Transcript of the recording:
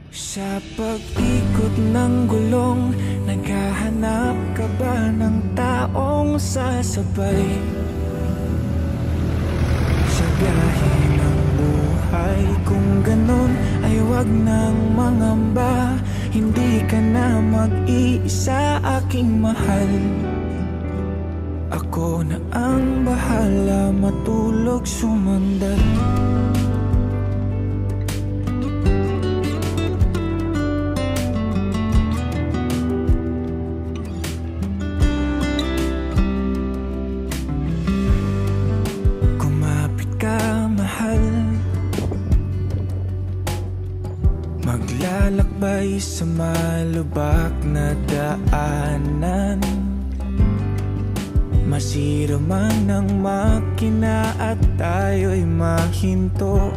Sa pag-ikot ng gulong, naghahanap ka ba ng taong sasabay? Sa biyahe ng buhay, kung ganon ay wag nang mangamba. Hindi ka na mag-iisa, aking mahal. Ako na ang bahala, matulog, sumandal. Maglalakbay sa malubak na daanan, masira man ang makina at tayo'y mahinto.